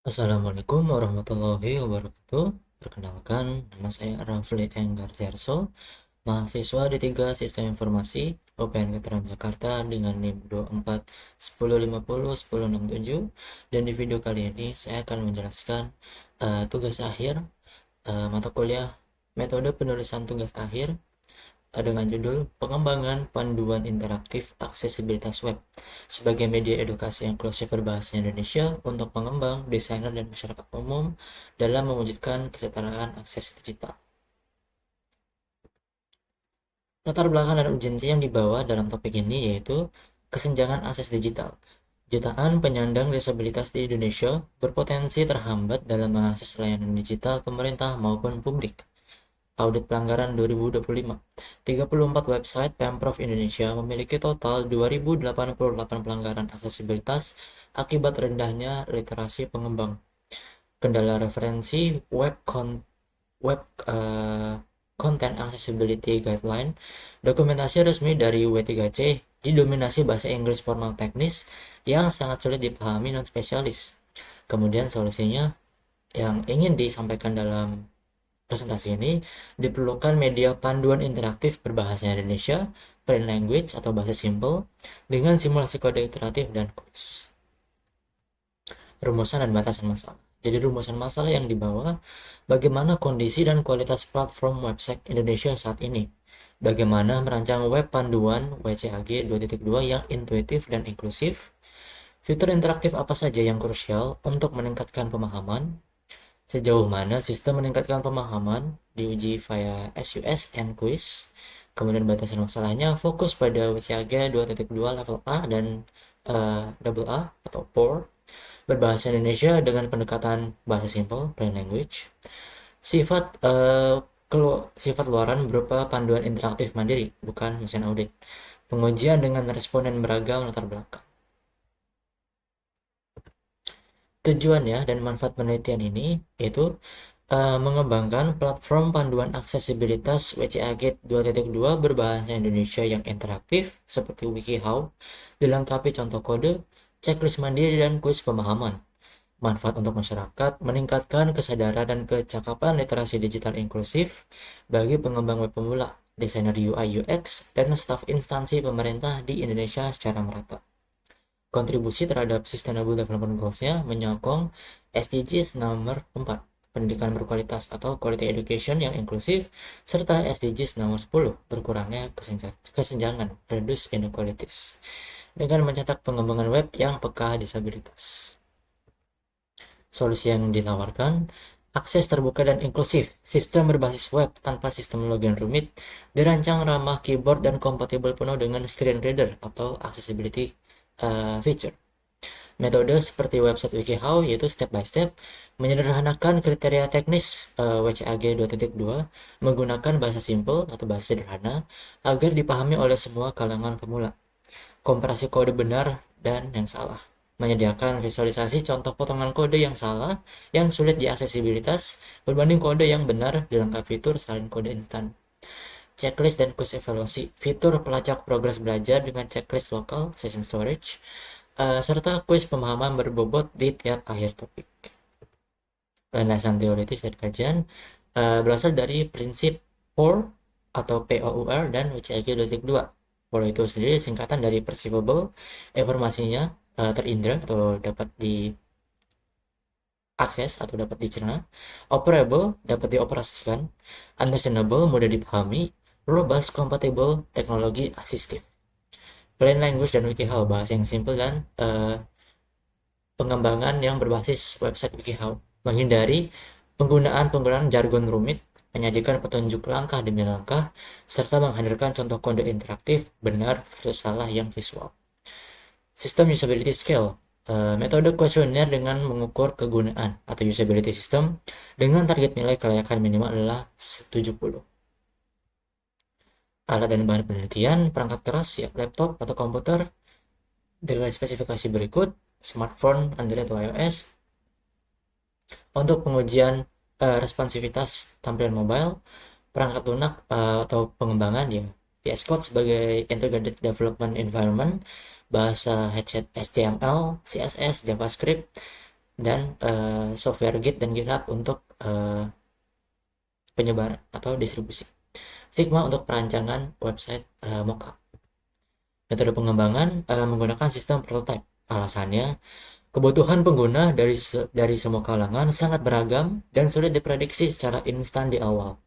Assalamualaikum warahmatullahi wabarakatuh. Perkenalkan, nama saya Rafli Enggar Jarso, mahasiswa di 3 Sistem Informasi UPN Veteran Jakarta dengan NIM 24 1050 1067. Dan di video kali ini saya akan menjelaskan tugas akhir mata kuliah metode penulisan tugas akhir dengan judul Pengembangan Panduan Interaktif Aksesibilitas Web sebagai media edukasi inklusif berbahasa Indonesia untuk pengembang, desainer, dan masyarakat umum dalam mewujudkan kesetaraan akses digital. Latar belakang dan urgensi yang dibawa dalam topik ini yaitu kesenjangan akses digital. Jutaan penyandang disabilitas di Indonesia berpotensi terhambat dalam mengakses layanan digital pemerintah maupun publik. Audit pelanggaran 2025. 34 website Pemprov Indonesia memiliki total 2088 pelanggaran aksesibilitas akibat rendahnya literasi pengembang. Kendala referensi web Content Accessibility Guideline, dokumentasi resmi dari W3C didominasi bahasa Inggris formal teknis yang sangat sulit dipahami non-spesialis. Kemudian solusinya yang ingin disampaikan dalam presentasi ini, diperlukan media panduan interaktif berbahasa Indonesia, plain language atau bahasa simple, dengan simulasi kode iteratif dan kuis. Rumusan dan batasan masalah. Jadi rumusan masalah yang dibawa, bagaimana kondisi dan kualitas platform website Indonesia saat ini. Bagaimana merancang web panduan WCAG 2.2 yang intuitif dan inklusif. Fitur interaktif apa saja yang krusial untuk meningkatkan pemahaman. Sejauh mana sistem meningkatkan pemahaman diuji via SUS and quiz. Kemudian batasan masalahnya fokus pada WCAG 2.2 level A dan double A atau POR. Berbahasa Indonesia dengan pendekatan bahasa simple, plain language. Sifat sifat luaran berupa panduan interaktif mandiri, bukan mesin audit. Pengujian dengan responden beragam latar belakang. Tujuannya dan manfaat penelitian ini yaitu mengembangkan platform panduan aksesibilitas WCAG 2.2 berbahasa Indonesia yang interaktif seperti WikiHow, dilengkapi contoh kode, checklist mandiri, dan kuis pemahaman. Manfaat untuk masyarakat, meningkatkan kesadaran dan kecakapan literasi digital inklusif bagi pengembang web pemula, desainer UI UX, dan staf instansi pemerintah di Indonesia secara merata. Kontribusi terhadap Sustainable Development Goals-nya menyokong SDGs nomor 4, pendidikan berkualitas atau quality education yang inklusif, serta SDGs nomor 10, berkurangnya kesenjangan, reduce inequalities, dengan mencetak pengembangan web yang peka disabilitas. Solusi yang ditawarkan, akses terbuka dan inklusif, sistem berbasis web tanpa sistem login rumit, dirancang ramah keyboard dan kompatibel penuh dengan screen reader atau accessibility feature. Metode seperti website WikiHow yaitu step by step, menyederhanakan kriteria teknis WCAG 2.2 menggunakan bahasa simple atau bahasa sederhana agar dipahami oleh semua kalangan pemula. Komparasi kode benar dan yang salah, menyediakan visualisasi contoh potongan kode yang salah yang sulit diaksesibilitas berbanding kode yang benar dilengkapi fitur salin kode instan. Checklist dan quiz evaluasi, fitur pelacak progres belajar dengan checklist lokal, session storage, serta kuis pemahaman berbobot di tiap akhir topik. Landasan teoritis dan kajian berasal dari prinsip POUR atau POUR dan WCAG 2.2. POUR itu sendiri singkatan dari perceivable, informasinya terindra atau dapat diakses atau dapat dicerna, operable, dapat dioperasikan, understandable, mudah dipahami, robust, compatible, teknologi asistif. Plain language dan WikiHow, bahasa yang simple dan pengembangan yang berbasis website WikiHow, menghindari penggunaan jargon rumit, menyajikan petunjuk langkah demi langkah, serta menghadirkan contoh kode interaktif benar versus salah yang visual. Sistem usability scale, metode kuesioner dengan mengukur kegunaan atau usability system dengan target nilai kelayakan minimal adalah 70. Alat dan bahan penelitian, perangkat keras, ya, laptop atau komputer dengan spesifikasi berikut, smartphone, Android atau iOS. Untuk pengujian responsivitas tampilan mobile, perangkat lunak atau pengembangan ya VS Code sebagai Integrated Development Environment, bahasa headset HTML, CSS, JavaScript, dan software Git dan GitHub untuk penyebaran atau distribusi. Figma untuk perancangan website mockup. Metode pengembangan menggunakan sistem prototype. Alasannya, kebutuhan pengguna dari semua kalangan sangat beragam dan sulit diprediksi secara instan di awal.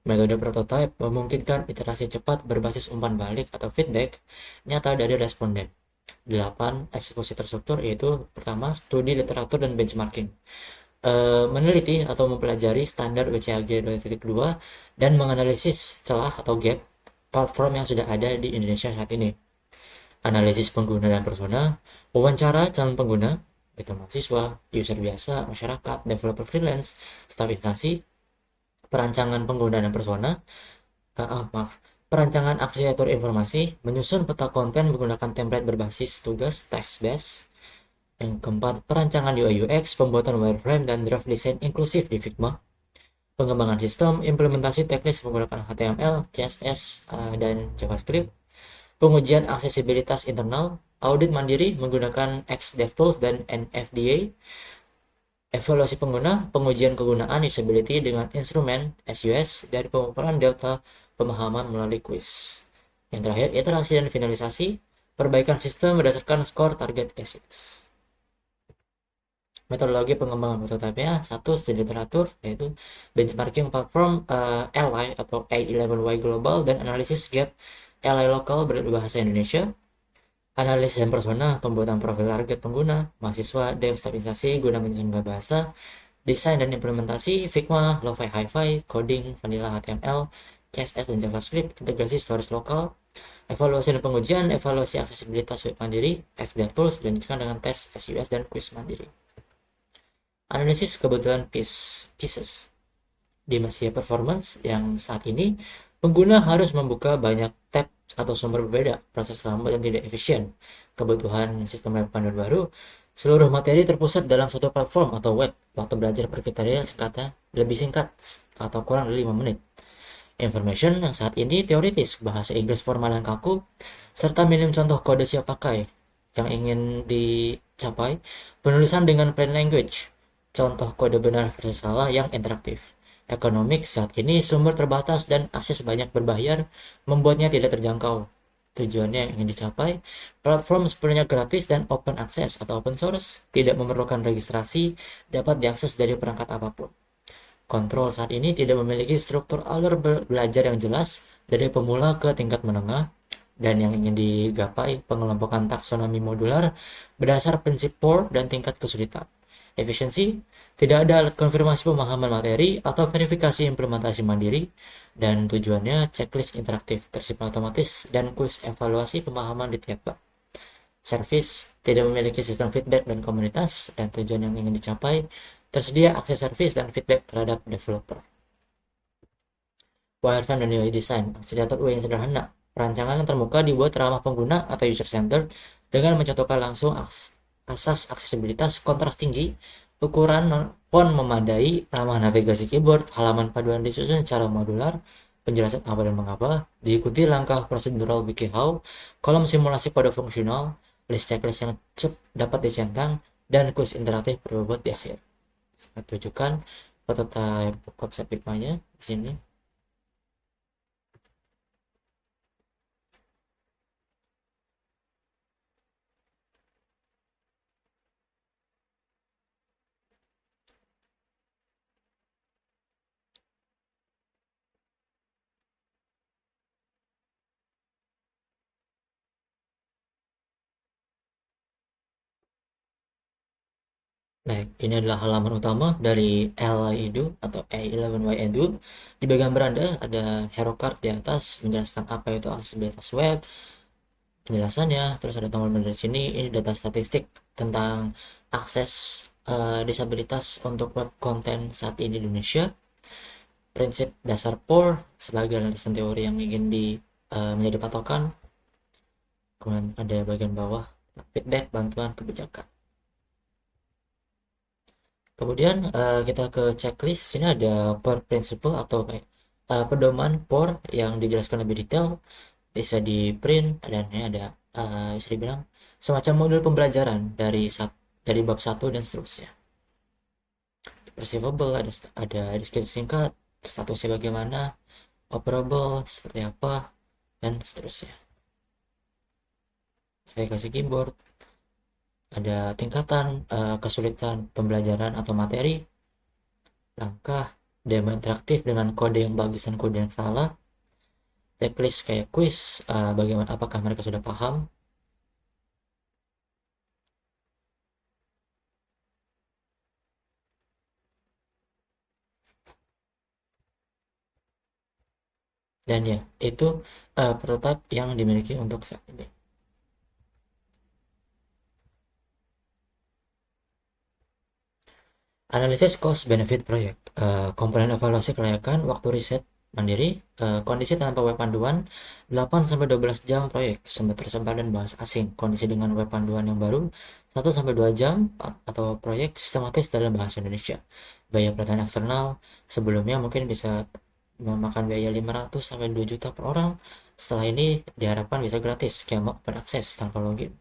Metode prototype memungkinkan iterasi cepat berbasis umpan balik atau feedback nyata dari responden. 8. Eksekusi terstruktur, yaitu pertama, studi literatur dan benchmarking. Meneliti atau mempelajari standar WCAG 2.2 dan menganalisis celah atau gap platform yang sudah ada di Indonesia saat ini. Analisis pengguna dan persona, wawancara calon pengguna, itu mahasiswa, user biasa, masyarakat, developer freelance, staf instansi, perancangan pengguna dan persona, perancangan arsitektur informasi, menyusun peta konten menggunakan template berbasis tugas text based. Yang keempat, perancangan UI UX, pembuatan wireframe dan draft design inklusif di Figma. Pengembangan sistem, implementasi teknis menggunakan HTML, CSS, dan JavaScript. Pengujian aksesibilitas internal, audit mandiri menggunakan XDevTools dan NFDA. Evaluasi pengguna, pengujian kegunaan usability dengan instrumen SUS, dari pengukuran delta pemahaman melalui quiz. Yang terakhir, iterasi dan finalisasi, perbaikan sistem berdasarkan skor target SUS. Metodologi pengembangan prototipe-nya, satu, studi literatur, yaitu benchmarking platform Ally atau A11Y Global dan analisis gap Ally lokal berbahasa Indonesia. Analisis dan persona, pembuatan profil target pengguna, mahasiswa, dev, staf instansi guna menyusun bahasa, desain dan implementasi, Figma, Lo-Fi, Hi-Fi, coding, vanilla HTML, CSS dan JavaScript, integrasi storage lokal, evaluasi dan pengujian, evaluasi aksesibilitas web mandiri, XDevTools, dilanjutkan dengan tes SUS dan quiz mandiri. Analisis kebutuhan pieces. Di masa performance yang saat ini, pengguna harus membuka banyak tab atau sumber berbeda, proses lambat dan tidak efisien. Kebutuhan sistem web standar baru, seluruh materi terpusat dalam suatu platform atau web. Waktu belajar per kriteria singkatnya lebih singkat atau kurang dari 5 menit. Information yang saat ini teoritis, bahasa Inggris formal yang kaku, serta minim contoh kode siap pakai yang ingin dicapai, penulisan dengan plain language, contoh kode benar versus salah yang interaktif. Ekonomik saat ini sumber terbatas dan akses banyak berbayar membuatnya tidak terjangkau. Tujuannya yang ingin dicapai, platform sepenuhnya gratis dan open access atau open source, tidak memerlukan registrasi, dapat diakses dari perangkat apapun. Kontrol saat ini tidak memiliki struktur alur belajar yang jelas dari pemula ke tingkat menengah, dan yang ingin digapai pengelompokan taksonomi modular berdasar prinsip POR dan tingkat kesulitan. Efisiensi, tidak ada alat konfirmasi pemahaman materi atau verifikasi implementasi mandiri, dan tujuannya checklist interaktif bersifat otomatis dan kuis evaluasi pemahaman di tiap bab. Service, tidak memiliki sistem feedback dan komunitas, dan tujuan yang ingin dicapai, tersedia akses service dan feedback terhadap developer. Wireframe dan UI design, arsitektur UI yang sederhana. Perancangan yang terbuka dibuat ramah pengguna atau user center dengan mencontohkan langsung asas aksesibilitas, kontras tinggi, ukuran font memadai, ramah navigasi keyboard, halaman paduan disusun secara modular, penjelasan apa dan mengapa, diikuti langkah prosedural WikiHow, kolom simulasi kode fungsional, list checklist yang dapat dicentang, dan kuis interaktif berbobot di akhir. Saya tunjukkan prototipe website Figma-nya di sini. Baik, ini adalah halaman utama dari Ally Edu atau A11Y Edu. Di bagian beranda ada hero card di atas menjelaskan apa itu aksesibilitas web, penjelasannya, terus ada tombol dari sini. Ini data statistik tentang akses disabilitas untuk web konten saat ini di Indonesia. Prinsip dasar POR sebagai landasan teori yang ingin menjadi patokan. Kemudian ada bagian bawah feedback, bantuan, kebijakan. Kemudian kita ke checklist. Sini ada POR principle atau kayak pedoman POR yang dijelaskan lebih detail, bisa di print, dan ini ada bisa dibilang semacam modul pembelajaran dari bab 1 dan seterusnya. receivable, ada deskripsi singkat, statusnya bagaimana, operable seperti apa, dan seterusnya. Aplikasi keyboard, ada tingkatan kesulitan pembelajaran atau materi, langkah, demo interaktif dengan kode yang bagus dan kode yang salah, checklist kayak quiz, bagaimana apakah mereka sudah paham. Dan ya, itu prototipe yang dimiliki untuk saat ini. Analisis cost benefit proyek, komponen evaluasi kelayakan waktu riset mandiri, kondisi tanpa web panduan 8-12 jam proyek, sumber tersebar dan bahasa asing. Kondisi dengan web panduan yang baru 1-2 jam atau proyek sistematis dalam bahasa Indonesia. Biaya pelatihan eksternal sebelumnya mungkin bisa memakan biaya 500-2 juta per orang. Setelah ini diharapkan bisa gratis, kayak open access tanpa login.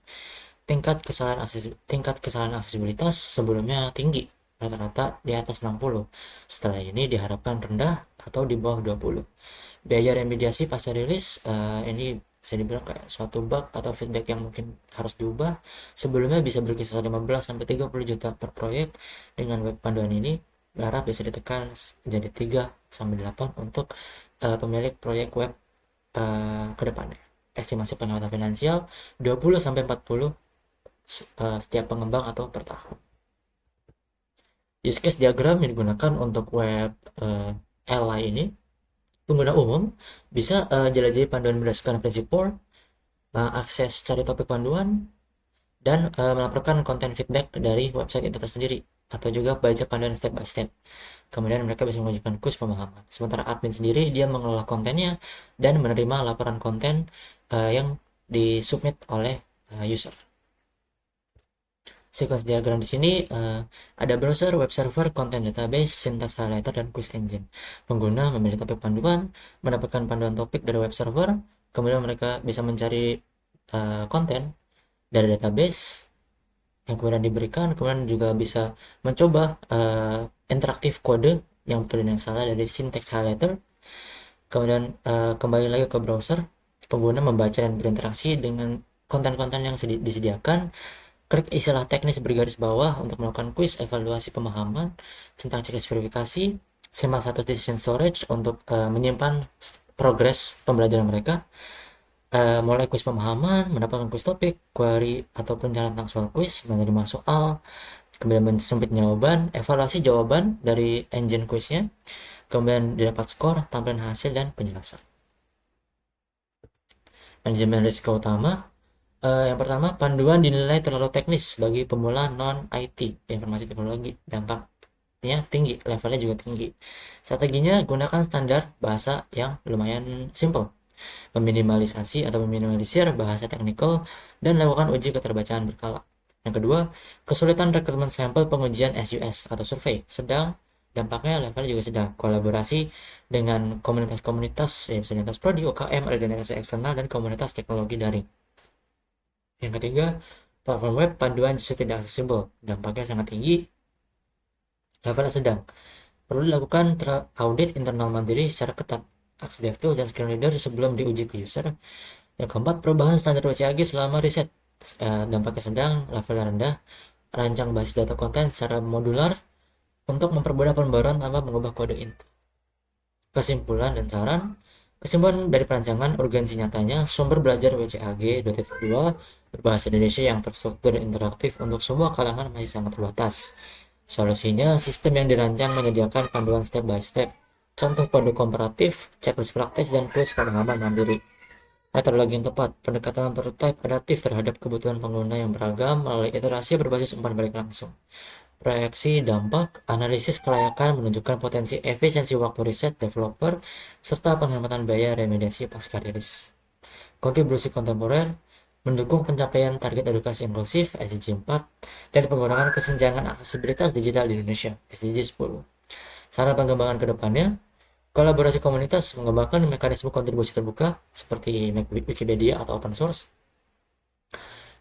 Tingkat kesalahan aksesibilitas sebelumnya tinggi, rata-rata di atas 60. Setelah ini diharapkan rendah atau di bawah 20. Biaya remediasi pasca rilis, ini bisa dibilang kayak suatu bug atau feedback yang mungkin harus diubah. Sebelumnya bisa berkisar 15-30 juta per proyek. Dengan web panduan ini berharap bisa ditekan jadi 3-8 untuk pemilik proyek web ke depannya. Estimasi penghematan finansial 20-40 setiap pengembang atau per tahun. Use case diagram yang digunakan untuk web LI ini, pengguna umum bisa jelajahi panduan berdasarkan prinsip POR, akses cari topik panduan, dan melaporkan konten feedback dari website itu sendiri, atau juga baca panduan step by step. Kemudian mereka bisa mengajukan kuis pemahaman. Sementara admin sendiri dia mengelola kontennya dan menerima laporan konten yang disubmit oleh user. Sequence diagram di sini ada browser, web server, content database, syntax highlighter, dan quiz engine. Pengguna memilih topik panduan, mendapatkan panduan topik dari web server, kemudian mereka bisa mencari konten dari database yang kemudian diberikan, kemudian juga bisa mencoba interaktif kode yang betul dan yang salah dari syntax highlighter. Kemudian kembali lagi ke browser, pengguna membaca dan berinteraksi dengan konten-konten yang disediakan. Klik istilah teknis bergaris bawah untuk melakukan kuis evaluasi pemahaman tentang checklist verifikasi, simak satu decision storage untuk menyimpan progres pembelajaran mereka, mulai kuis pemahaman, mendapatkan kuis topik, query ataupun jalan tentang soal kuis, menerima soal, kemudian mensubmit jawaban, evaluasi jawaban dari engine kuisnya, kemudian didapat skor, tampilan hasil, dan penjelasan. Manajemen risiko utama. Yang pertama, panduan dinilai terlalu teknis bagi pemula non-IT, informasi teknologi. Dampaknya tinggi, levelnya juga tinggi. Strateginya, gunakan standar bahasa yang lumayan simple. Meminimalisasi atau meminimalisir bahasa teknikal dan lakukan uji keterbacaan berkala. Yang kedua, kesulitan rekrutmen sampel pengujian SUS atau survei. Sedang, dampaknya levelnya juga sedang. Kolaborasi dengan komunitas-komunitas, komunitas prodi, UKM, organisasi eksternal, dan komunitas teknologi daring. Yang ketiga, platform web panduan justru tidak aksesibel, dampaknya sangat tinggi, levelnya sedang. Perlu dilakukan audit internal mandiri secara ketat, akses DevTools dan screen reader sebelum diuji ke user. Yang keempat, perubahan standar WCAG selama riset, dampaknya sedang, levelnya rendah. Rancang basis data konten secara modular untuk mempermudah pembaruan tanpa mengubah kode inti. Kesimpulan dan saran. Kesimpulan dari perancangan urgensi nyatanya, sumber belajar WCAG 2.2 berbahasa Indonesia yang terstruktur dan interaktif untuk semua kalangan masih sangat terbatas. Solusinya, sistem yang dirancang menyediakan panduan step by step, contoh pandu komparatif, checklist praktis, dan kuis pemahaman mandiri. Metodologi yang tepat, pendekatan prototype adaptif terhadap kebutuhan pengguna yang beragam melalui iterasi berbasis umpan balik langsung. Proyeksi dampak, analisis kelayakan menunjukkan potensi efisiensi waktu riset developer, serta penghematan biaya remediasi pasca rilis. Kontribusi kontemporer, mendukung pencapaian target edukasi inklusif SDG 4 dan pengurangan kesenjangan aksesibilitas digital di Indonesia SDG 10. Saran pengembangan ke depannya, kolaborasi komunitas mengembangkan mekanisme kontribusi terbuka seperti Wikipedia atau open source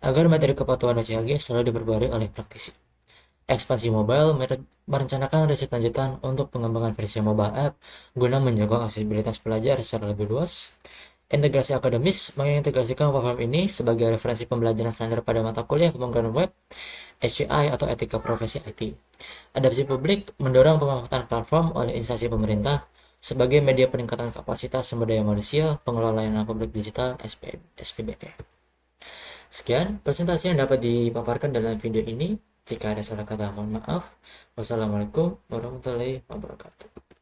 agar materi kepatuhan WCAG selalu diperbarui oleh praktisi. Ekspansi mobile merencanakan riset lanjutan untuk pengembangan versi mobile app guna menjaga aksesibilitas pelajar secara lebih luas. Integrasi akademis mengintegrasikan platform ini sebagai referensi pembelajaran standar pada mata kuliah pemrograman web, HCI atau etika profesi IT. Adopsi publik mendorong pemanfaatan platform oleh instansi pemerintah sebagai media peningkatan kapasitas sumber daya manusia, pengelola layanan publik digital, SPBD. Sekian presentasi yang dapat dipaparkan dalam video ini. Jika ada salah kata, mohon maaf. Wassalamualaikum warahmatullahi wabarakatuh.